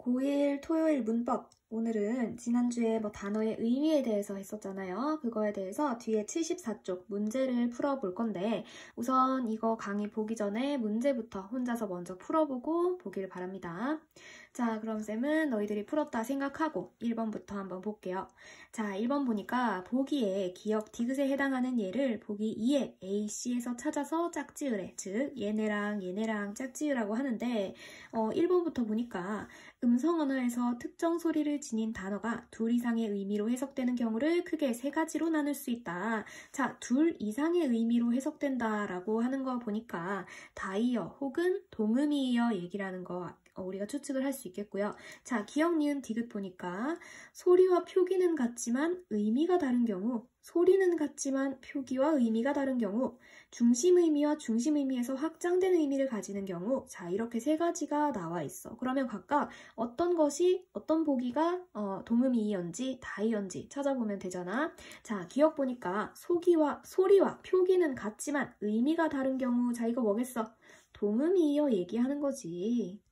고1 토요일 문법. 오늘은 지난주에 단어의 의미에 대해서 했었잖아요. 그거에 대해서 뒤에 74쪽 문제를 풀어볼 건데 우선 이거 강의 보기 전에 문제부터 혼자서 먼저 풀어보고 보길 바랍니다. 자, 그럼 쌤은 너희들이 풀었다 생각하고 1번부터 한번 볼게요. 자, 1번 보니까 보기에 기억 디귿에 해당하는 예를 보기 2에 A, C에서 찾아서 짝지으래. 즉 얘네랑 얘네랑 짝지으라고 하는데 1번부터 보니까 음성 언어에서 특정 소리를 지닌 단어가 둘 이상의 의미로 해석되는 경우를 크게 세 가지로 나눌 수 있다. 자, 둘 이상의 의미로 해석된다라고 하는 거 보니까 다이어 혹은 동음이어 얘기라는 거 우리가 추측을 할 수 있겠고요. 자, 기억, 니은, 디귿 보니까 소리와 표기는 같지만 의미가 다른 경우, 소리는 같지만 표기와 의미가 다른 경우, 중심 의미와 중심 의미에서 확장된 의미를 가지는 경우, 자, 이렇게 세 가지가 나와 있어. 그러면 각각 어떤 것이, 어떤 보기가 동음이언지 다이언지 찾아보면 되잖아. 자, 기억 보니까 소리와 표기는 같지만 의미가 다른 경우, 자, 이거 뭐겠어? 동음이어 얘기하는 거지.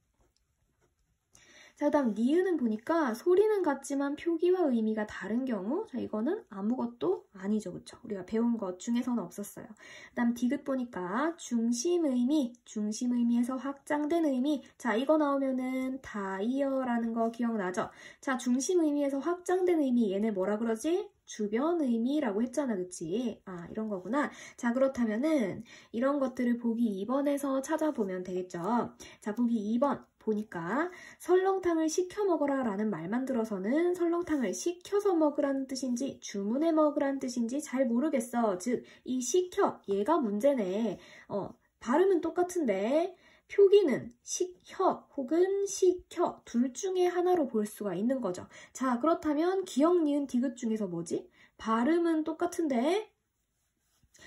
자, 다음 니은은 보니까 소리는 같지만 표기와 의미가 다른 경우, 자, 이거는 아무것도 아니죠, 그쵸? 우리가 배운 것 중에서는 없었어요. 그 다음 디귿 보니까 중심 의미에서 확장된 의미, 자, 이거 나오면은 다이어라는 거 기억나죠? 자, 중심 의미에서 확장된 의미, 얘네 뭐라 그러지? 주변 의미라고 했잖아, 그치? 아, 이런 거구나. 자, 그렇다면은 이런 것들을 보기 2번에서 찾아보면 되겠죠? 자, 보기 2번 보니까 설렁탕을 시켜 먹어라 라는 말만 들어서는 설렁탕을 시켜서 먹으라는 뜻인지 주문해 먹으라는 뜻인지 잘 모르겠어. 즉, 이 시켜, 얘가 문제네. 발음은 똑같은데 표기는 시켜 혹은 시켜 둘 중에 하나로 볼 수가 있는 거죠. 자, 그렇다면 기억, 니은, 디귿 중에서 뭐지? 발음은 똑같은데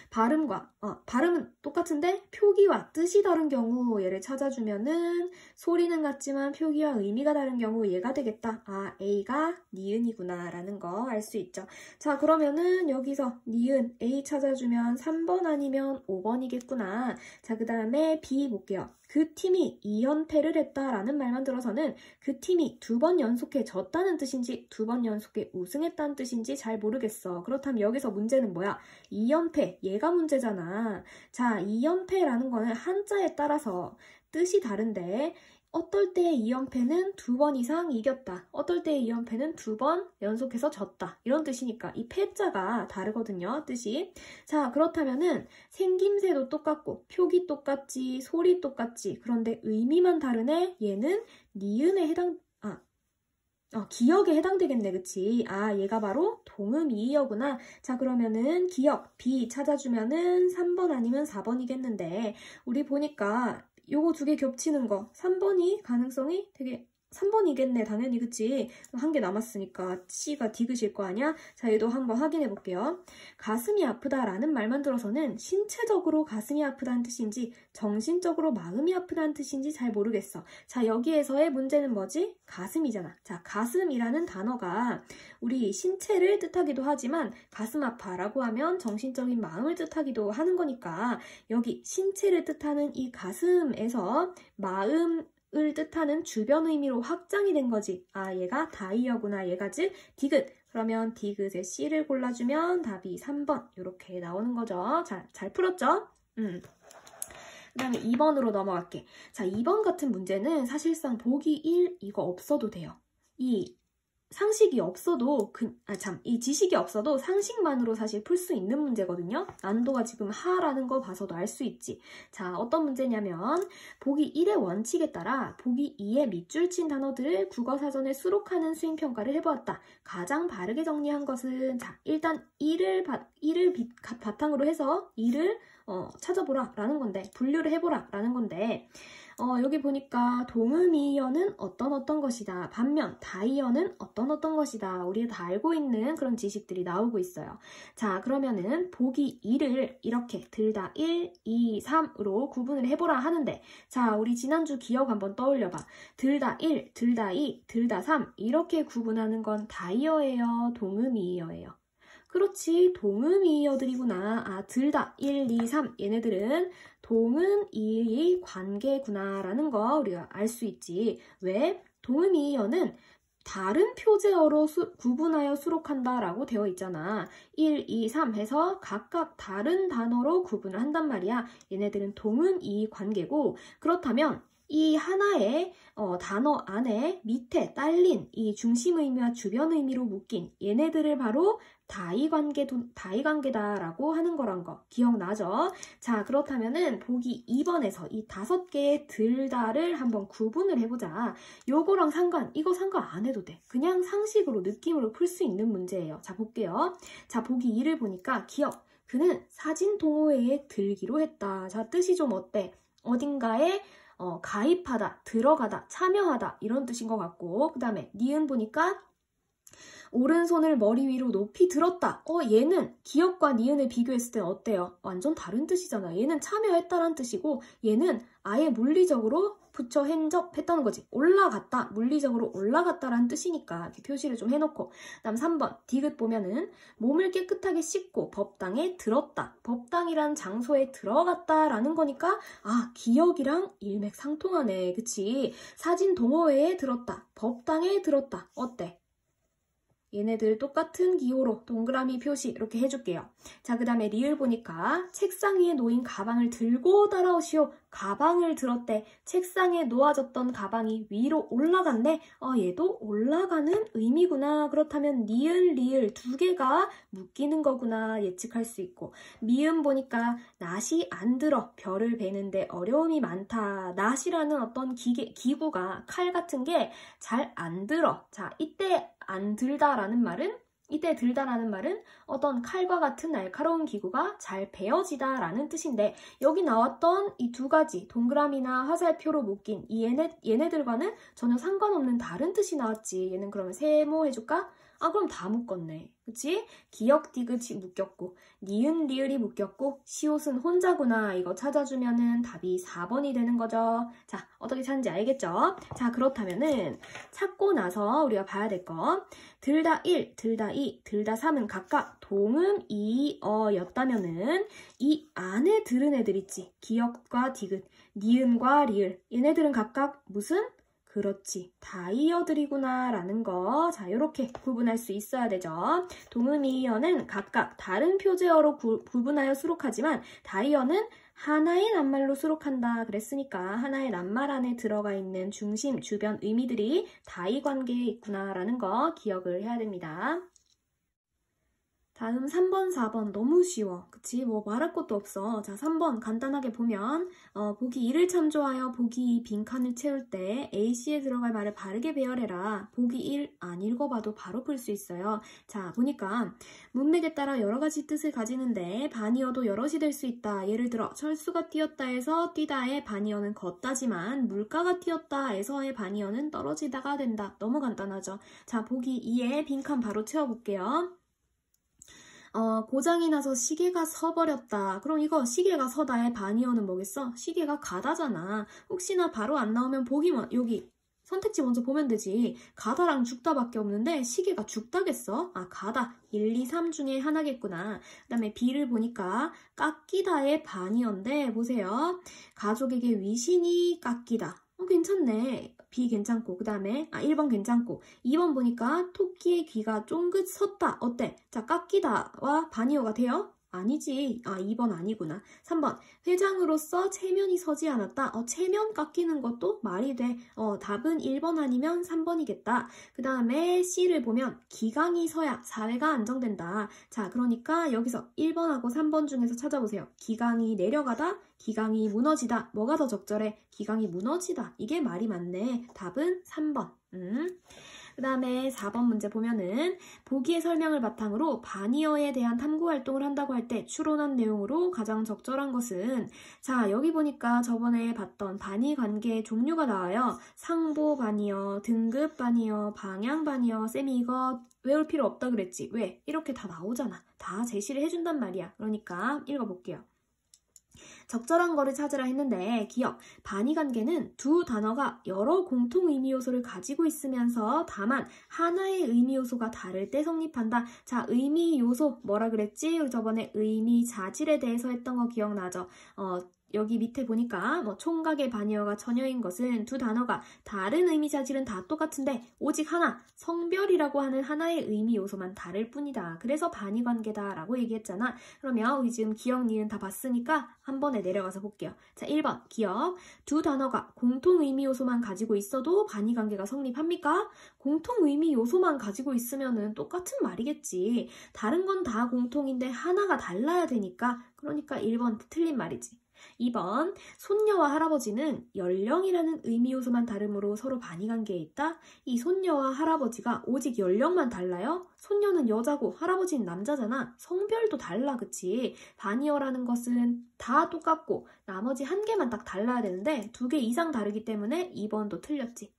발음은 똑같은데 표기와 뜻이 다른 경우 얘를 찾아주면은 소리는 같지만 표기와 의미가 다른 경우 얘가 되겠다. 아, A가 니은이구나 라는 거 알 수 있죠. 자, 그러면은 여기서 니은 A 찾아주면 3번 아니면 5번이겠구나. 자, 그 다음에 B 볼게요. 그 팀이 2연패를 했다라는 말만 들어서는 그 팀이 2번 연속해 졌다는 뜻인지 2번 연속해 우승했다는 뜻인지 잘 모르겠어. 그렇다면 여기서 문제는 뭐야? 2연패, 얘가 문제잖아. 자, 2연패라는 거는 한자에 따라서 뜻이 다른데 어떨 때 2연패는 2번 이상 이겼다. 어떨 때 2연패는 2번 연속해서 졌다. 이런 뜻이니까 이 패자가 다르거든요. 뜻이. 자, 그렇다면은 생김새도 똑같고 표기 똑같지 소리 똑같지 그런데 의미만 다르네. 얘는 니은에 기억에 해당되겠네. 그치? 아, 얘가 바로 동음이어구나. 자, 그러면은 기억 B 찾아주면은 3번 아니면 4번이겠는데 우리 보니까 요거 두 개 겹치는 거 3번이 가능성이 되게 3번이겠네. 당연히 그치? 한 개 남았으니까 C가 디귿일 거 아니야? 자, 얘도 한번 확인해 볼게요. 가슴이 아프다라는 말만 들어서는 신체적으로 가슴이 아프다는 뜻인지 정신적으로 마음이 아프다는 뜻인지 잘 모르겠어. 자, 여기에서의 문제는 뭐지? 가슴이잖아. 자, 가슴이라는 단어가 우리 신체를 뜻하기도 하지만 가슴 아파라고 하면 정신적인 마음을 뜻하기도 하는 거니까 여기 신체를 뜻하는 이 가슴에서 마음을 뜻하는 주변 의미로 확장이 된 거지. 아, 얘가 다이어구나. 얘가 즉 디귿. 그러면 디귿의 C를 골라주면 답이 3번 이렇게 나오는 거죠. 자, 잘 풀었죠? 그 다음에 2번으로 넘어갈게. 자, 2번 같은 문제는 사실상 보기 1 이거 없어도 돼요. 이 상식이 없어도 이 지식이 없어도 상식만으로 사실 풀 수 있는 문제거든요. 난도가 지금 하라는 거 봐서도 알 수 있지. 자, 어떤 문제냐면 보기 1의 원칙에 따라 보기 2에 밑줄 친 단어들을 국어사전에 수록하는 수행평가를 해보았다. 가장 바르게 정리한 것은 자, 일단 1을 바탕으로 해서 2를 찾아보라 라는 건데 분류를 해보라 라는 건데 여기 보니까 동음이어는 어떤 것이다. 반면 다이어는 어떤 것이다. 우리가 다 알고 있는 그런 지식들이 나오고 있어요. 자, 그러면은 보기 2를 이렇게 들다 1, 2, 3으로 구분을 해보라 하는데 자, 우리 지난주 기억 한번 떠올려봐. 들다 1, 들다 2, 들다 3 이렇게 구분하는 건 다이어예요? 동음이어예요? 그렇지, 동음이어들이구나. 아, 들다 1, 2, 3 얘네들은 동음, 이의 관계구나라는 거 우리가 알 수 있지. 왜? 동음, 이의어는 다른 표제어로 구분하여 수록한다라고 되어 있잖아. 1, 2, 3 해서 각각 다른 단어로 구분을 한단 말이야. 얘네들은 동음, 이의 관계고 그렇다면 이 하나의 단어 안에 밑에 딸린 이 중심 의미와 주변 의미로 묶인 얘네들을 바로 다이관계다라고 하는 거란 거 기억나죠? 자, 그렇다면은 보기 2번에서 이 5개의 들다를 한번 구분을 해보자. 요거랑 이거 상관 안 해도 돼. 그냥 상식으로 느낌으로 풀 수 있는 문제예요. 자, 볼게요. 자, 보기 2를 보니까 기억. 그는 사진 동호회에 들기로 했다. 자, 뜻이 좀 어때? 어딘가에 가입하다, 들어가다, 참여하다 이런 뜻인 것 같고 그 다음에 니은 보니까 오른손을 머리 위로 높이 들었다. 얘는 기억과 니은을 비교했을 때 어때요? 완전 다른 뜻이잖아. 얘는 참여했다라는 뜻이고 얘는 아예 물리적으로 붙여 행접했다는 거지. 올라갔다, 물리적으로 올라갔다라는 뜻이니까 이렇게 표시를 좀 해놓고 그다음 3번 디귿 보면은 몸을 깨끗하게 씻고 법당에 들었다. 법당이란 장소에 들어갔다라는 거니까 기억이랑 일맥상통하네. 그치? 사진 동호회에 들었다. 법당에 들었다. 어때? 얘네들 똑같은 기호로 동그라미 표시 이렇게 해줄게요. 자, 그 다음에 리을 보니까 책상 위에 놓인 가방을 들고 따라오시오. 가방을 들었대. 책상에 놓아졌던 가방이 위로 올라갔네. 얘도 올라가는 의미구나. 그렇다면 니은, 리을 두 개가 묶이는 거구나 예측할 수 있고 미음 보니까 낫이 안 들어. 별을 베는데 어려움이 많다. 낫이라는 어떤 기구가 칼 같은 게 잘 안 들어. 자, 이때 들다라는 말은 어떤 칼과 같은 날카로운 기구가 잘 베어지다라는 뜻인데 여기 나왔던 이 두 가지 동그라미나 화살표로 묶인 얘네들과는 전혀 상관없는 다른 뜻이 나왔지. 얘는 그러면 세모 해줄까? 그럼 다 묶었네. 그치? 기억 디귿이 묶였고 니은 리을이 묶였고 시옷은 혼자구나. 이거 찾아주면은 답이 4번이 되는 거죠. 자, 어떻게 찾는지 알겠죠? 자, 그렇다면은 찾고 나서 우리가 봐야 될 거 들다 1, 들다 2, 들다 3은 각각 동음, 이어였다면은 이 안에 들은 애들 있지. 기억과 디귿, 니은과 리을 얘네들은 각각 무슨? 그렇지. 다이어들이구나 라는 거. 자, 이렇게 구분할 수 있어야 되죠. 동음이어는 각각 다른 표제어로 구분하여 수록하지만 다이어는 하나의 낱말로 수록한다 그랬으니까 하나의 낱말 안에 들어가 있는 중심, 주변 의미들이 다이관계에 있구나 라는 거 기억을 해야 됩니다. 다음 3번, 4번 너무 쉬워. 그치? 뭐 말할 것도 없어. 자, 3번 간단하게 보면 보기 1을 참조하여 보기 2 빈칸을 채울 때 A씨에 들어갈 말을 바르게 배열해라. 보기 1 안 읽어봐도 바로 풀 수 있어요. 자, 보니까 문맥에 따라 여러 가지 뜻을 가지는데 반이어도 여럿이 될 수 있다. 예를 들어 철수가 뛰었다에서 뛰다의 반이어는 걷다지만 물가가 뛰었다에서의 반이어는 떨어지다가 된다. 너무 간단하죠. 자, 보기 2에 빈칸 바로 채워볼게요. 고장이 나서 시계가 서버렸다. 그럼 이거 시계가 서다의 반이어는 뭐겠어? 시계가 가다잖아. 혹시나 바로 안 나오면 여기 선택지 먼저 보면 되지. 가다랑 죽다밖에 없는데 시계가 죽다겠어? 가다. 1, 2, 3 중에 하나겠구나. 그 다음에 B를 보니까 깎이다의 반이어인데 보세요. 가족에게 위신이 깎이다. 괜찮네. B 괜찮고 그 다음에 1번 괜찮고 2번 보니까 토끼의 귀가 쫑긋 섰다. 어때? 자, 깎이다와 반이어가 돼요? 아니지. 2번 아니구나. 3번 회장으로서 체면이 서지 않았다. 체면 깎이는 것도 말이 돼. 답은 1번 아니면 3번이겠다. 그 다음에 C를 보면 기강이 서야 사회가 안정된다. 자, 그러니까 여기서 1번하고 3번 중에서 찾아보세요. 기강이 내려가다, 기강이 무너지다. 뭐가 더 적절해? 기강이 무너지다. 이게 말이 맞네. 답은 3번. 그 다음에 4번 문제 보면은 보기의 설명을 바탕으로 반이어에 대한 탐구 활동을 한다고 할 때 추론한 내용으로 가장 적절한 것은 자, 여기 보니까 저번에 봤던 반이 관계의 종류가 나와요. 상보 반이어, 등급 반이어, 방향 반이어. 쌤이 이거 외울 필요 없다 그랬지. 왜? 이렇게 다 나오잖아. 다 제시를 해준단 말이야. 그러니까 읽어볼게요. 적절한 거를 찾으라 했는데 기억, 반의 관계는 두 단어가 여러 공통 의미 요소를 가지고 있으면서 다만 하나의 의미 요소가 다를 때 성립한다. 자, 의미 요소 뭐라 그랬지? 우리 저번에 의미 자질에 대해서 했던 거 기억나죠? 여기 밑에 보니까 뭐 총각의 반의어가 처녀인 것은 두 단어가 다른 의미 자질은 다 똑같은데 오직 하나, 성별이라고 하는 하나의 의미 요소만 다를 뿐이다. 그래서 반의관계다라고 얘기했잖아. 그러면 우리 지금 기억, 니은 다 봤으니까 한 번에 내려가서 볼게요. 자, 1번 기억. 두 단어가 공통 의미 요소만 가지고 있어도 반의관계가 성립합니까? 공통 의미 요소만 가지고 있으면은 똑같은 말이겠지. 다른 건 다 공통인데 하나가 달라야 되니까 그러니까 1번 틀린 말이지. 2번 손녀와 할아버지는 연령이라는 의미 요소만 다르므로 서로 반의관계에 있다. 이 손녀와 할아버지가 오직 연령만 달라요? 손녀는 여자고 할아버지는 남자잖아. 성별도 달라, 그치? 반의어라는 것은 다 똑같고 나머지 한 개만 딱 달라야 되는데 2개 이상 다르기 때문에 2번도 틀렸지.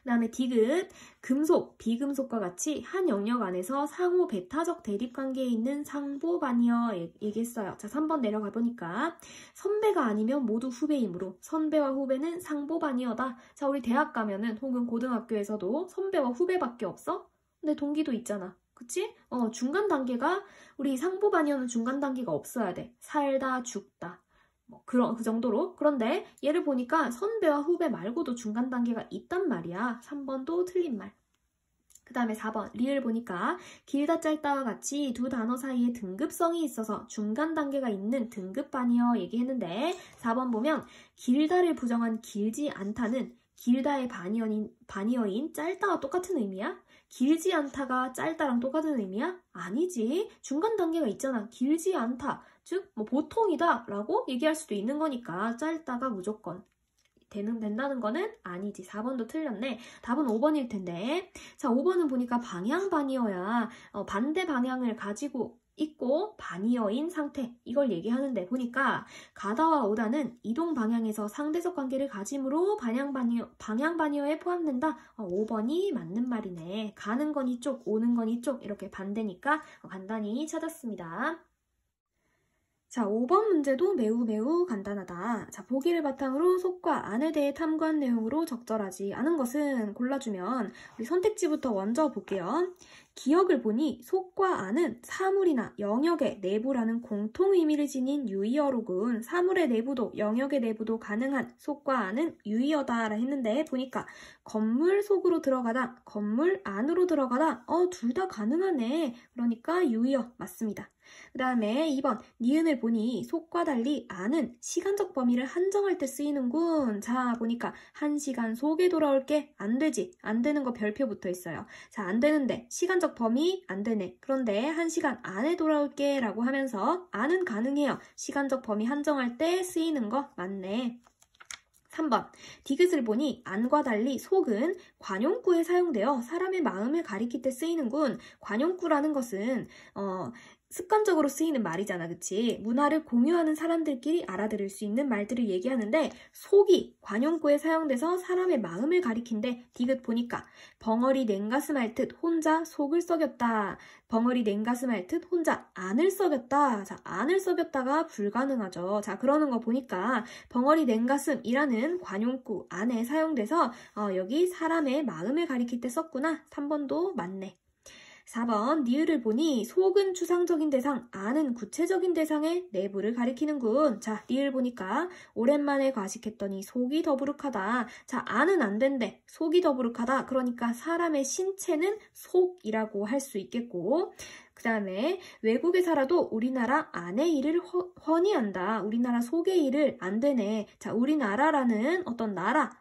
그 다음에 디귿, 금속, 비금속과 같이 한 영역 안에서 상호 배타적 대립관계에 있는 상보반의어 얘기했어요. 자, 3번 내려가 보니까 선배가 아니면 모두 후배이므로 선배와 후배는 상보반의어다. 자, 우리 대학 가면은 혹은 고등학교에서도 선배와 후배밖에 없어? 근데 동기도 있잖아. 그치? 중간 단계가 우리 상보반의어는 중간 단계가 없어야 돼. 살다, 죽다. 그 정도로. 그런데 얘를 보니까 선배와 후배 말고도 중간 단계가 있단 말이야. 3번도 틀린 말. 그 다음에 4번 리을 보니까 길다 짧다와 같이 두 단어 사이에 등급성이 있어서 중간 단계가 있는 등급 반의어 얘기했는데 4번 보면 길다를 부정한 길지 않다는 길다의 반의어인 짧다와 똑같은 의미야? 길지 않다가 짧다랑 똑같은 의미야? 아니지. 중간 단계가 있잖아. 길지 않다. 즉, 보통이다 라고 얘기할 수도 있는 거니까 짧다가 무조건 된다는 거는 아니지. 4번도 틀렸네. 답은 5번일 텐데. 자, 5번은 보니까 방향 반의어야. 반대 방향을 가지고 있고 반의어인 상태. 이걸 얘기하는데 보니까 가다와 오다는 이동 방향에서 상대적 관계를 가짐으로 방향 반의어에 포함된다. 5번이 맞는 말이네. 가는 건 이쪽, 오는 건 이쪽 이렇게 반대니까 간단히 찾았습니다. 자, 5번 문제도 매우 간단하다. 자, 보기를 바탕으로 속과 안에 대해 탐구한 내용으로 적절하지 않은 것은 골라주면 우리 선택지부터 먼저 볼게요. 기억을 보니 속과 안은 사물이나 영역의 내부라는 공통 의미를 지닌 유의어로군. 사물의 내부도 영역의 내부도 가능한 속과 안은 유의어다라 했는데 보니까 건물 속으로 들어가다, 건물 안으로 들어가다 둘 다 가능하네. 그러니까 유의어 맞습니다. 그 다음에 2번 니은을 보니 속과 달리 안은 시간적 범위를 한정할 때 쓰이는군. 자, 보니까 1시간 속에 돌아올게. 안 되지. 안 되는 거 별표 붙어 있어요. 자, 안 되는데 시간적 범위 안 되네. 그런데 1시간 안에 돌아올게 라고 하면서 안은 가능해요. 시간적 범위 한정할 때 쓰이는 거 맞네. 3번 디귿을 보니 안과 달리 속은 관용구에 사용되어 사람의 마음을 가리킬 때 쓰이는군. 관용구라는 것은 습관적으로 쓰이는 말이잖아, 그치? 문화를 공유하는 사람들끼리 알아들을 수 있는 말들을 얘기하는데 속이 관용구에 사용돼서 사람의 마음을 가리킨데 디귿 보니까 벙어리 냉가슴 할 듯 혼자 속을 썩였다. 벙어리 냉가슴 할 듯 혼자 안을 썩였다. 자, 안을 썩였다가 불가능하죠. 자, 그러는 거 보니까 벙어리 냉가슴이라는 관용구 안에 사용돼서 여기 사람의 마음을 가리킬 때 썼구나. 3번도 맞네. 4번 니을을 보니 속은 추상적인 대상, 안은 구체적인 대상의 내부를 가리키는군. 자, 니을 보니까 오랜만에 과식했더니 속이 더부룩하다. 자, 안은 안 된대. 속이 더부룩하다. 그러니까 사람의 신체는 속이라고 할 수 있겠고 그 다음에 외국에 살아도 우리나라 안의 일을 훤히 한다. 우리나라 속의 일을 안 되네. 자, 우리나라라는 어떤 나라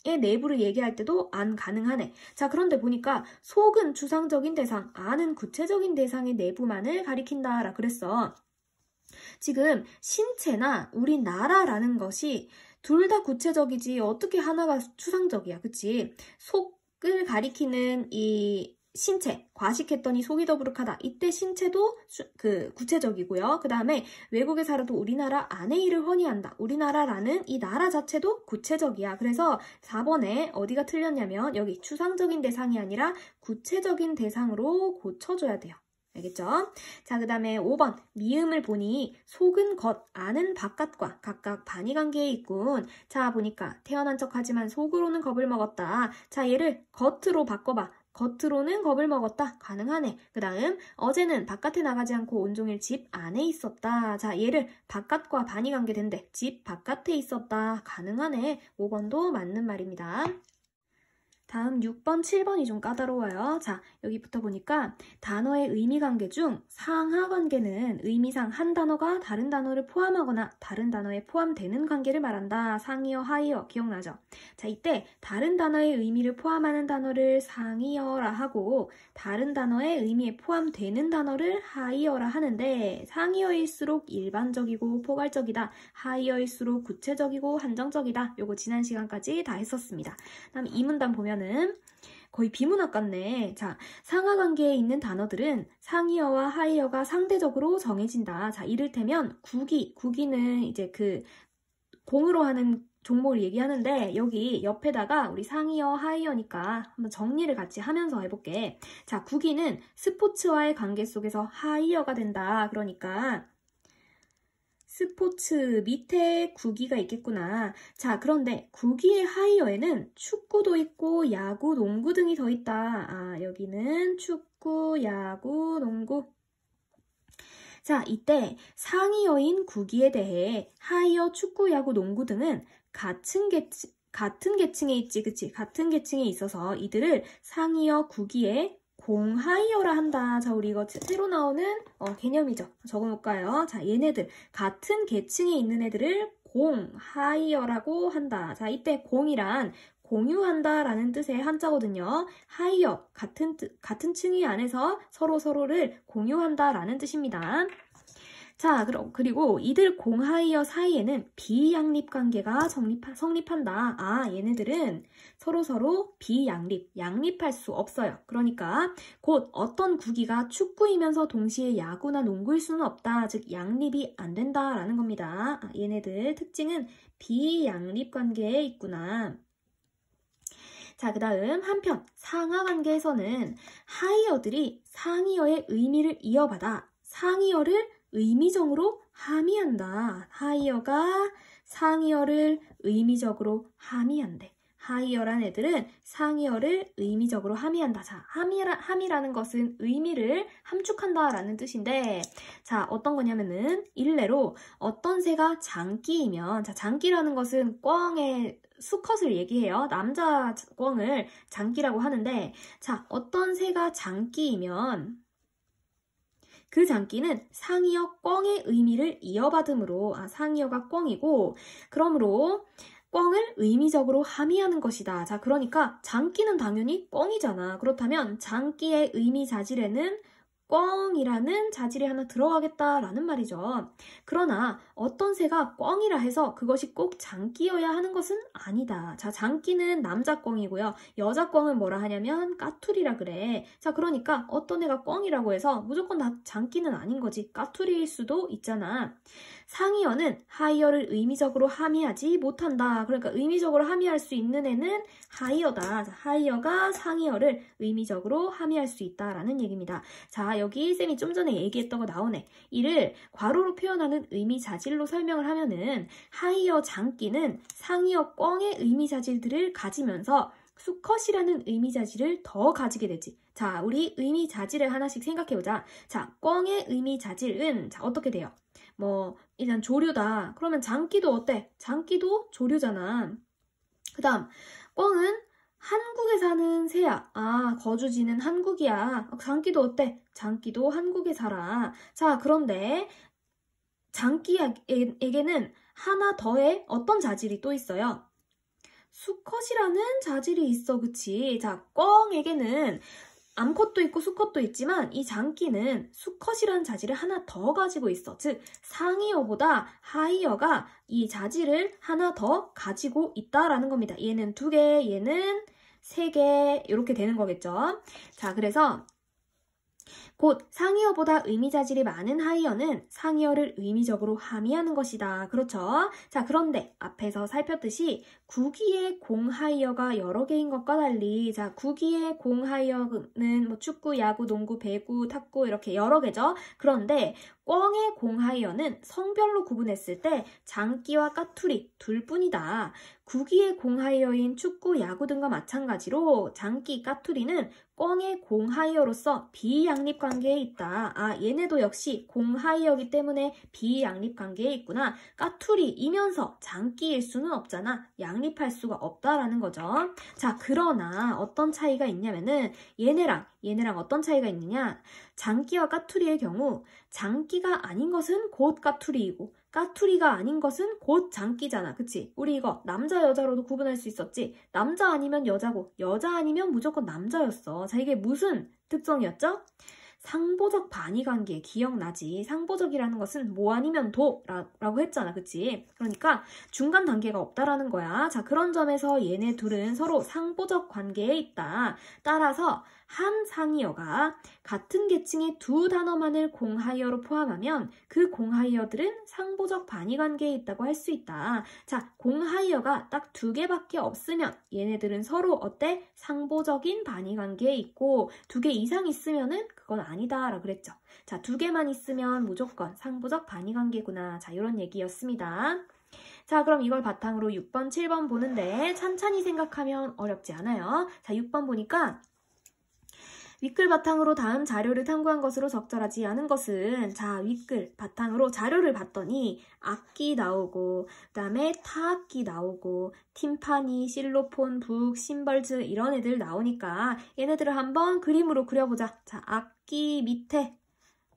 의 내부를 얘기할 때도 안 가능하네. 자, 그런데 보니까 속은 추상적인 대상, 안은 구체적인 대상의 내부만을 가리킨다라 그랬어. 지금 신체나 우리나라라는 것이 둘 다 구체적이지 어떻게 하나가 추상적이야, 그치? 속을 가리키는 이 신체, 과식했더니 속이 더부룩하다. 이때 신체도 구체적이고요. 그 다음에 외국에 살아도 우리나라 안의 일을 훤히 한다. 우리나라라는 이 나라 자체도 구체적이야. 그래서 4번에 어디가 틀렸냐면 여기 추상적인 대상이 아니라 구체적인 대상으로 고쳐줘야 돼요. 알겠죠? 자, 그 다음에 5번 미음을 보니 속은 겉, 안은 바깥과 각각 반의관계에 있군. 자, 보니까 태어난 척하지만 속으로는 겁을 먹었다. 자, 얘를 겉으로 바꿔봐. 겉으로는 겁을 먹었다. 가능하네. 그 다음 어제는 바깥에 나가지 않고 온종일 집 안에 있었다. 자, 얘를 바깥과 반이 관계된대. 집 바깥에 있었다. 가능하네. 5번도 맞는 말입니다. 다음 6번, 7번이 좀 까다로워요. 자, 여기부터 보니까 단어의 의미 관계 중 상하 관계는 의미상 한 단어가 다른 단어를 포함하거나 다른 단어에 포함되는 관계를 말한다. 상이어, 하이어 기억나죠? 자, 이때 다른 단어의 의미를 포함하는 단어를 상이어라 하고 다른 단어의 의미에 포함되는 단어를 하이어라 하는데 상이어일수록 일반적이고 포괄적이다. 하이어일수록 구체적이고 한정적이다. 요거 지난 시간까지 다 했었습니다. 다음 이 문단 보면은 거의 비문학 같네. 자, 상하 관계에 있는 단어들은 상이어와 하이어가 상대적으로 정해진다. 자, 이를테면 구기는 이제 그 공으로 하는 종목을 얘기하는데 여기 옆에다가 우리 상이어, 하이어니까 한번 정리를 같이 하면서 해볼게. 자, 구기는 스포츠와의 관계 속에서 하이어가 된다. 그러니까 스포츠 밑에 구기가 있겠구나. 자, 그런데 구기의 하이어에는 축구도 있고 야구, 농구 등이 더 있다. 아, 여기는 축구, 야구, 농구. 자, 이때 상이어인 구기에 대해 하이어, 축구, 야구, 농구 등은 같은 계층에 있지, 그치? 같은 계층에 있어서 이들을 상이어 구기에 공하이어라 한다. 자, 우리 이거 새로 나오는 개념이죠. 적어놓을까요? 자, 얘네들 같은 계층에 있는 애들을 공하이어라고 한다. 자, 이때 공이란 공유한다 라는 뜻의 한자거든요. 하이어, 같은 층위 안에서 서로를 공유한다 라는 뜻입니다. 자, 그리고 이들 공하이어 사이에는 비양립 관계가 성립한다. 아, 얘네들은 서로 양립할 수 없어요. 그러니까 곧 어떤 구기가 축구이면서 동시에 야구나 농구일 수는 없다. 즉, 양립이 안 된다라는 겁니다. 아, 얘네들 특징은 비양립 관계에 있구나. 자, 그 다음 한편 상하 관계에서는 하이어들이 상이어의 의미를 이어받아 상이어를 의미적으로 함의한다. 하이어가 상이어를 의미적으로 함의한대. 하이어란 애들은 상이어를 의미적으로 함의한다. 자, 함의라는 것은 의미를 함축한다라는 뜻인데, 자, 어떤 거냐면은 일례로 어떤 새가 장기이면, 자, 장기라는 것은 꿩의 수컷을 얘기해요. 남자 꿩을 장기라고 하는데, 자, 어떤 새가 장기이면 그 장기는 상이어 꿩의 의미를 이어받으므로 상이어가 꿩이고 그러므로 꿩을 의미적으로 함의하는 것이다. 자, 그러니까 장기는 당연히 꿩이잖아. 그렇다면 장기의 의미 자질에는 꿩이라는 자질이 하나 들어가겠다라는 말이죠. 그러나 어떤 새가 꿩이라 해서 그것이 꼭 장기여야 하는 것은 아니다. 자, 장기는 남자 꿩이고요. 여자 꿩은 뭐라 하냐면 까투리라 그래. 자, 그러니까 어떤 애가 꿩이라고 해서 무조건 다 장기는 아닌 거지. 까투리일 수도 있잖아. 상이어는 하이어를 의미적으로 함의하지 못한다. 그러니까 의미적으로 함의할 수 있는 애는 하이어다. 자, 하이어가 상이어를 의미적으로 함의할 수 있다라는 얘기입니다. 자, 여기 쌤이 좀 전에 얘기했던 거 나오네. 이를 괄호로 표현하는 의미 자질로 설명을 하면은 하이어 장기는 상이어 꿩의 의미 자질들을 가지면서 수컷이라는 의미 자질을 더 가지게 되지. 자, 우리 의미 자질을 하나씩 생각해보자. 자, 꿩의 의미 자질은 자, 어떻게 돼요? 일단 조류다. 그러면 장기도 어때? 장기도 조류잖아. 그 다음, 꿩은 한국에 사는 새야. 아, 거주지는 한국이야. 장기도 어때? 장기도 한국에 살아. 자, 그런데 장기에게는 하나 더의 어떤 자질이 또 있어요? 수컷이라는 자질이 있어, 그치? 자, 꿩에게는 암컷도 있고 수컷도 있지만 이 장기는 수컷이라는 자질을 하나 더 가지고 있어. 즉, 상이어보다 하이어가 이 자질을 하나 더 가지고 있다라는 겁니다. 얘는 2개, 얘는 3개 이렇게 되는 거겠죠. 자, 그래서 곧 상이어보다 의미 자질이 많은 하이어는 상이어를 의미적으로 함의하는 것이다. 그렇죠? 자, 그런데 앞에서 살폈듯이 구기의 공하이어가 여러 개인 것과 달리 자, 구기의 공하이어는 축구, 야구, 농구, 배구, 탁구 이렇게 여러 개죠. 그런데 꿩의 공하이어는 성별로 구분했을 때 장기와 까투리 둘뿐이다. 구기의 공하이어인 축구, 야구 등과 마찬가지로 장기, 까투리는 꿩의 공하이어로서 비양립 관계에 있다. 아, 얘네도 역시 공하이어이기 때문에 비양립 관계에 있구나. 까투리이면서 장기일 수는 없잖아. 양립할 수가 없다라는 거죠. 자, 그러나 어떤 차이가 있냐면은 얘네랑 어떤 차이가 있느냐? 장기와 까투리의 경우 장기가 아닌 것은 곧 까투리이고 까투리가 아닌 것은 곧 장기잖아. 그치? 우리 이거 남자 여자로도 구분할 수 있었지. 남자 아니면 여자고 여자 아니면 무조건 남자였어. 자, 이게 무슨 특성이었죠? 상보적 반의관계 기억나지? 상보적이라는 것은 뭐 아니면 도라고 했잖아. 그치? 그러니까 중간 단계가 없다라는 거야. 자, 그런 점에서 얘네 둘은 서로 상보적 관계에 있다. 따라서 한 상이어가 같은 계층의 두 단어만을 공하이어로 포함하면 그 공하이어들은 상보적 반의관계에 있다고 할 수 있다. 자, 공하이어가 딱 두 개밖에 없으면 얘네들은 서로 어때? 상보적인 반의관계에 있고 두 개 이상 있으면은 그건 아니다 라고 그랬죠. 자, 두 개만 있으면 무조건 상보적 반의관계구나. 자, 이런 얘기였습니다. 자, 그럼 이걸 바탕으로 6번, 7번 보는데 찬찬히 생각하면 어렵지 않아요. 자, 6번 보니까 윗글 바탕으로 다음 자료를 탐구한 것으로 적절하지 않은 것은 자, 윗글 바탕으로 자료를 봤더니 악기 나오고 그다음에 타악기 나오고 팀파니, 실로폰, 북, 심벌즈 이런 애들 나오니까 얘네들을 한번 그림으로 그려보자. 자, 악기 밑에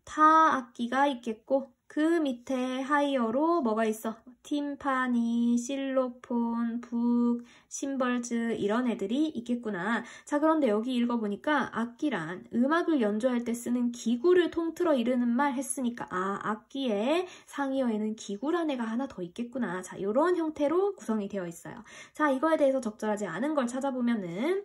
타악기가 있겠고 그 밑에 하이어로 뭐가 있어? 팀파니, 실로폰, 북, 심벌즈 이런 애들이 있겠구나. 자, 그런데 여기 읽어보니까 악기란 음악을 연주할 때 쓰는 기구를 통틀어 이르는 말 했으니까 아, 악기의 상이어에는 기구란 애가 하나 더 있겠구나. 자, 이런 형태로 구성이 되어 있어요. 자, 이거에 대해서 적절하지 않은 걸 찾아보면은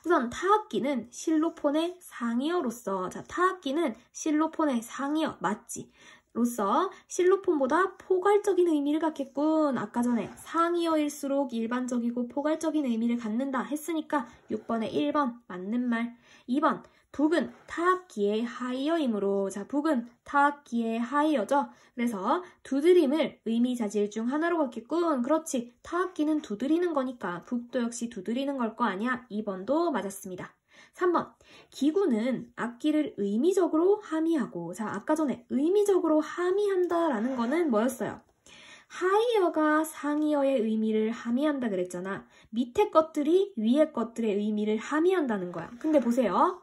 우선 타악기는 실로폰의 상이어로서 자, 타악기는 실로폰의 상이어 맞지? 로서 실로폰보다 포괄적인 의미를 갖겠군. 아까 전에 상이어일수록 일반적이고 포괄적인 의미를 갖는다 했으니까 6번에 1번 맞는 말. 2번 북은 타악기의 하이어이므로 자, 북은 타악기의 하이어죠. 그래서 두드림을 의미 자질 중 하나로 갖겠군. 그렇지. 타악기는 두드리는 거니까 북도 역시 두드리는 걸 거 아니야. 2번도 맞았습니다. 3번 기구는 악기를 의미적으로 함의하고 자, 아까 전에 의미적으로 함의한다라는 거는 뭐였어요? 하이어가 상이어의 의미를 함의한다 그랬잖아. 밑에 것들이 위에 것들의 의미를 함의한다는 거야. 근데 보세요.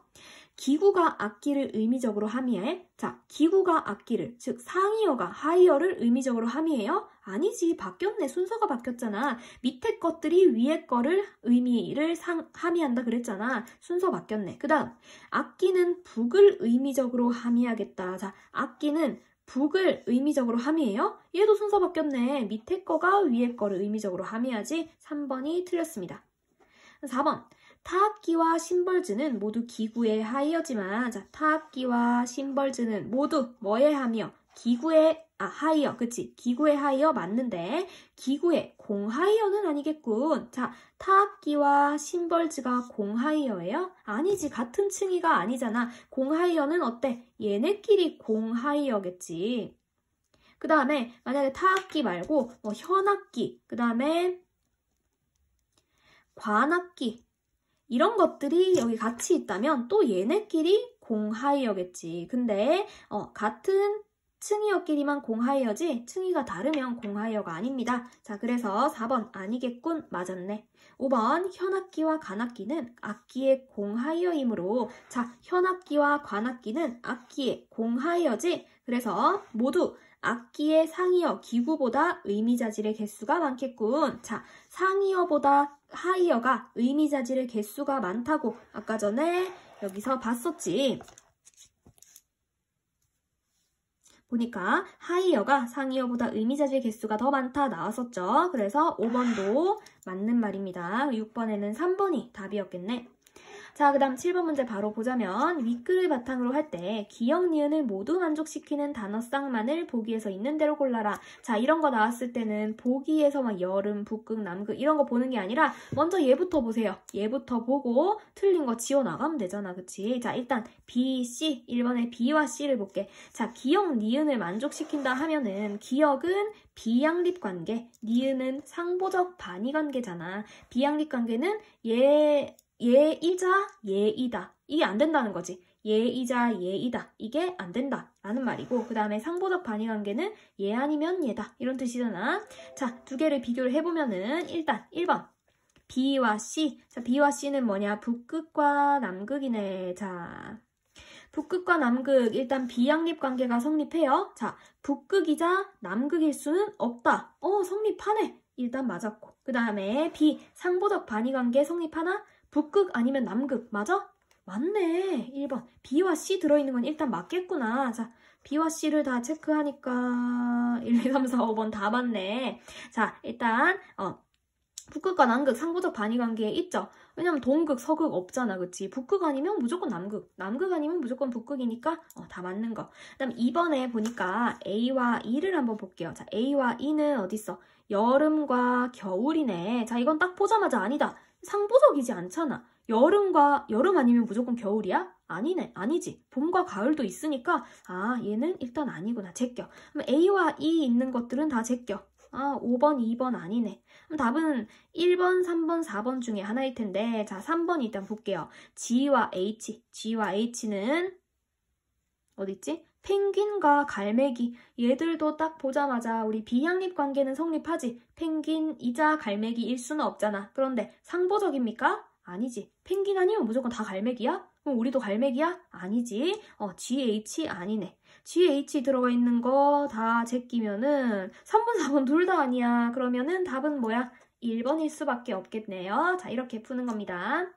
기구가 악기를 의미적으로 함의해? 자, 기구가 악기를, 즉 상이어가 하이어를 의미적으로 함의해요? 아니지, 바뀌었네. 순서가 바뀌었잖아. 밑에 것들이 위에 거를 의미를 함의한다 그랬잖아. 순서 바뀌었네. 그 다음, 악기는 북을 의미적으로 함의하겠다. 자, 악기는 북을 의미적으로 함의해요? 얘도 순서 바뀌었네. 밑에 거가 위에 거를 의미적으로 함의하지. 3번이 틀렸습니다. 4번. 타악기와 심벌즈는 모두 기구의 하이어지만 자, 타악기와 심벌즈는 모두 뭐의 함이어? 기구의 하이어. 그치? 기구의 하이어 맞는데 기구의 공하이어는 아니겠군. 자, 타악기와 심벌즈가 공하이어예요? 아니지. 같은 층위가 아니잖아. 공하이어는 어때? 얘네끼리 공하이어겠지. 그 다음에 만약에 타악기 말고 뭐 현악기, 그 다음에 관악기 이런 것들이 여기 같이 있다면 또 얘네끼리 공하이어겠지. 근데 같은 층이어끼리만 공하이어지 층이가 다르면 공하이어가 아닙니다. 자, 그래서 4번 아니겠군. 맞았네. 5번 현악기와 관악기는 악기의 공하이어이므로 자, 현악기와 관악기는 악기의 공하이어지. 그래서 모두 악기의 상이어 기구보다 의미자질의 개수가 많겠군. 자, 상이어보다 하이어가 의미자질의 개수가 많다고 아까 전에 여기서 봤었지. 보니까 하이어가 상이어보다 의미자질 개수가 더 많다 나왔었죠. 그래서 5번도 맞는 말입니다. 6번에는 3번이 답이었겠네. 자, 그 다음 7번 문제 바로 보자면 윗글을 바탕으로 할 때 기역, 니은을 모두 만족시키는 단어 쌍만을 보기에서 있는 대로 골라라. 자, 이런 거 나왔을 때는 보기에서 막 여름, 북극, 남극 이런 거 보는 게 아니라 먼저 얘부터 보세요. 얘부터 보고 틀린 거 지워나가면 되잖아. 그치? 자, 일단 B, C, 1번에 B와 C를 볼게. 자, 기역, 니은을 만족시킨다 하면은 기역은 비양립 관계, 니은은 상보적 반의 관계잖아. 비양립 관계는 얘이자 얘이다. 이게 안 된다는 거지. 얘이자 얘이다. 이게 안 된다. 라는 말이고 그 다음에 상보적 반의 관계는 얘 아니면 얘다. 이런 뜻이잖아. 자, 두 개를 비교를 해보면은 일단 1번 B와 C. 자, B와 C는 뭐냐? 북극과 남극이네. 자, 북극과 남극 일단 비양립 관계가 성립해요. 자, 북극이자 남극일 수는 없다. 성립하네. 일단 맞았고 그 다음에 B 상보적 반의 관계 성립하나? 북극 아니면 남극 맞아? 맞네. 1번 B와 C 들어있는 건 일단 맞겠구나. 자, B와 C를 다 체크하니까 1, 2, 3, 4, 5번 다 맞네. 자, 일단 북극과 남극 상보적 반의 관계에 있죠. 왜냐면 동극, 서극 없잖아. 그치? 북극 아니면 무조건 남극, 남극 아니면 무조건 북극이니까 다 맞는 거. 그 다음 2번에 보니까 A와 E를 한번 볼게요. 자, A와 E는 어딨어? 여름과 겨울이네. 자, 이건 딱 보자마자 아니다. 상보적이지 않잖아. 여름 아니면 무조건 겨울이야? 아니네. 아니지. 봄과 가을도 있으니까 얘는 일단 아니구나. 제껴. 그럼 A와 E 있는 것들은 다 제껴. 5번, 2번 아니네. 그럼 답은 1번, 3번, 4번 중에 하나일 텐데 자, 3번 일단 볼게요. G와 H. G와 H는 어딨지? 펭귄과 갈매기. 얘들도 딱 보자마자 우리 비양립 관계는 성립하지. 펭귄이자 갈매기일 수는 없잖아. 그런데 상보적입니까? 아니지. 펭귄 아니면 무조건 다 갈매기야? 그럼 우리도 갈매기야? 아니지. GH 아니네. GH 들어가 있는 거 다 제끼면은 3번, 4번 둘 다 아니야. 그러면은 답은 뭐야? 1번일 수밖에 없겠네요. 자, 이렇게 푸는 겁니다.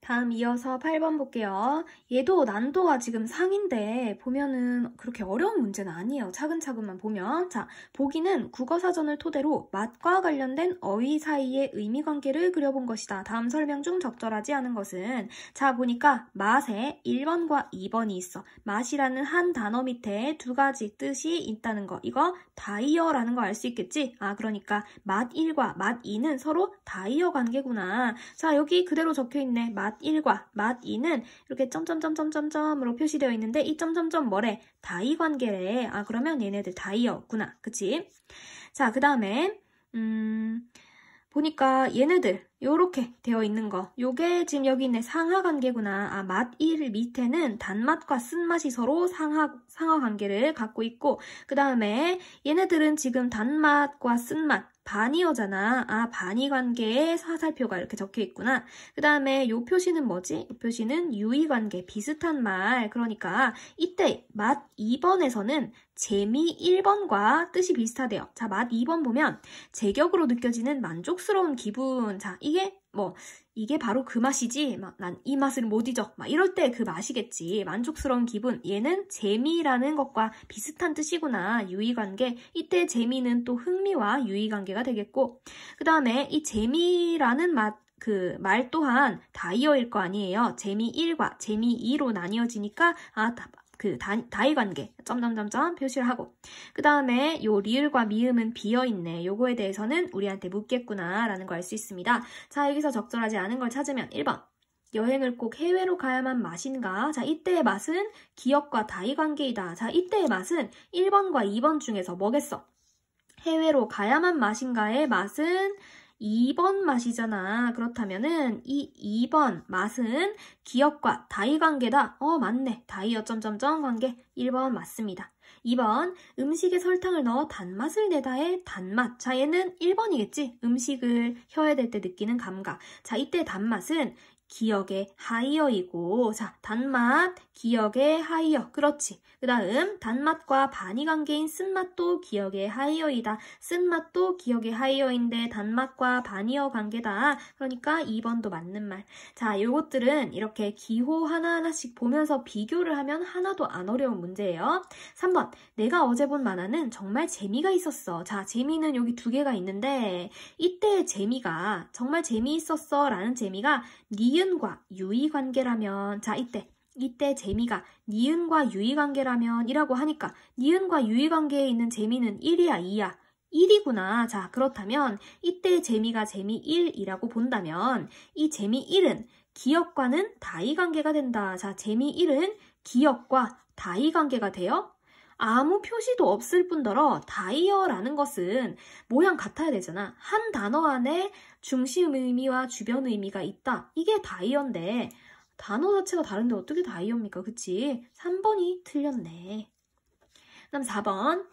다음 이어서 8번 볼게요. 얘도 난도가 지금 상인데 보면은 그렇게 어려운 문제는 아니에요. 차근차근만 보면. 자, 보기는 국어사전을 토대로 맛과 관련된 어휘 사이의 의미관계를 그려본 것이다. 다음 설명 중 적절하지 않은 것은 자, 보니까 맛에 1번과 2번이 있어. 맛이라는 한 단어 밑에 두 가지 뜻이 있다는 거. 이거 다이어라는 거 알 수 있겠지? 그러니까 맛 1과 맛 2는 서로 다이어 관계구나. 자, 여기 그대로 적혀있네. 맛 1과 맛 2는 이렇게 점점점점점점으로 표시되어 있는데 이 점점점 뭐래? 다이 관계래. 그러면 얘네들 다이어구나. 그치? 자, 그 다음에 보니까 얘네들 요렇게 되어 있는 거 요게 지금 여기 있네. 상하 관계구나. 맛 1 밑에는 단맛과 쓴맛이 서로 상하 관계를 갖고 있고 그 다음에 얘네들은 지금 단맛과 쓴맛 반이어잖아. 반이 관계의 사살표가 이렇게 적혀 있구나. 그 다음에 요 표시는 뭐지? 요 표시는 유의 관계, 비슷한 말. 그러니까 이때 맛 2번에서는 재미 1번과 뜻이 비슷하대요. 자, 맛 2번 보면 제격으로 느껴지는 만족스러운 기분. 자, 이게 바로 그 맛이지. 난 이 맛을 못 잊어. 이럴 때 그 맛이겠지. 만족스러운 기분. 얘는 재미라는 것과 비슷한 뜻이구나. 유의관계. 이때 재미는 또 흥미와 유의관계가 되겠고. 그 다음에 이 재미라는 말 또한 다이어일 거 아니에요. 재미 1과 재미 2로 나뉘어지니까 다이 관계 점점점점 표시를 하고 그 다음에 요 리을과 미음은 비어있네. 요거에 대해서는 우리한테 묻겠구나 라는 거 알 수 있습니다. 자, 여기서 적절하지 않은 걸 찾으면 1번 여행을 꼭 해외로 가야만 맛인가? 자, 이때의 맛은 기역과 다이 관계이다. 자, 이때의 맛은 1번과 2번 중에서 뭐겠어? 해외로 가야만 맛인가의 맛은 2번 맛이잖아. 그렇다면은 이 2번 맛은 기역과 다이 관계다. 맞네. 다이어 점점점 관계 1번 맞습니다. 2번 음식에 설탕을 넣어 단맛을 내다의 단맛. 자, 얘는 1번이겠지. 음식을 혀에 댈 때 느끼는 감각. 자, 이때 단맛은 기역의 하이어이고 자, 단맛 기역의 하이어. 그렇지. 그 다음 단맛과 반이 관계인 쓴맛도 기역의 하이어이다. 쓴맛도 기역의 하이어인데 단맛과 반이어 관계다. 그러니까 2번도 맞는 말. 자, 요것들은 이렇게 기호 하나하나씩 보면서 비교를 하면 하나도 안 어려운 문제예요. 3번. 내가 어제 본 만화는 정말 재미가 있었어. 자, 재미는 여기 2개가 있는데 이때의 재미가 정말 재미있었어 라는 재미가 니은과 유의 관계라면 자, 이때 재미가 니은과 유의 관계라면 이라고 하니까 니은과 유의 관계에 있는 재미는 1이야 2야? 1이구나. 자, 그렇다면 이때 재미가 재미 1이라고 본다면 이 재미 1은 기역과는 다의 관계가 된다. 자, 재미 1은 기역과 다의 관계가 돼요? 아무 표시도 없을 뿐더러 다이어라는 것은 모양 같아야 되잖아. 한 단어 안에 중심 의미와 주변 의미가 있다. 이게 다이어인데 단어 자체가 다른데 어떻게 다이어입니까? 그치? 3번이 틀렸네. 그다음 4번.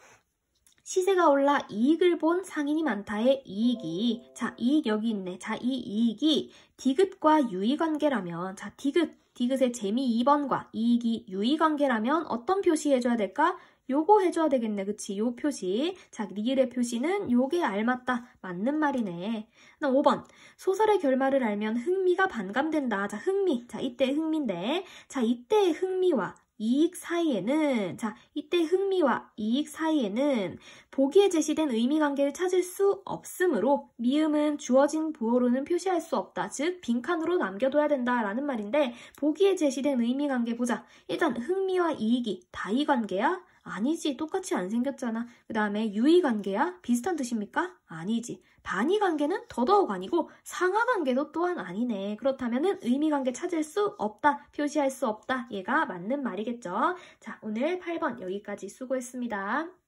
시세가 올라 이익을 본 상인이 많다의 이익이 자, 이익 여기 있네. 자, 이 이익이 디귿과 유의 관계라면 자, 디귿의 재미 2번과 이익이 유의 관계라면 어떤 표시 해줘야 될까? 요거 해줘야 되겠네. 그치? 요 표시. 자, 리을의 표시는 요게 알맞다. 맞는 말이네. 그다음 5번. 소설의 결말을 알면 흥미가 반감된다. 자, 흥미. 자, 이때 흥미인데. 자, 이때의 흥미와 이익 사이에는 자, 이때 흥미와 이익 사이에는 보기에 제시된 의미 관계를 찾을 수 없으므로 미음은 주어진 부호로는 표시할 수 없다. 즉, 빈칸으로 남겨둬야 된다라는 말인데 보기에 제시된 의미 관계 보자. 일단 흥미와 이익이 다의 관계야? 아니지. 똑같이 안 생겼잖아. 그 다음에 유의 관계야? 비슷한 뜻입니까? 아니지. 반의 관계는 더더욱 아니고 상하 관계도 또한 아니네. 그렇다면 의미 관계 찾을 수 없다. 표시할 수 없다. 얘가 맞는 말이겠죠. 자, 오늘 8번 여기까지 수고했습니다.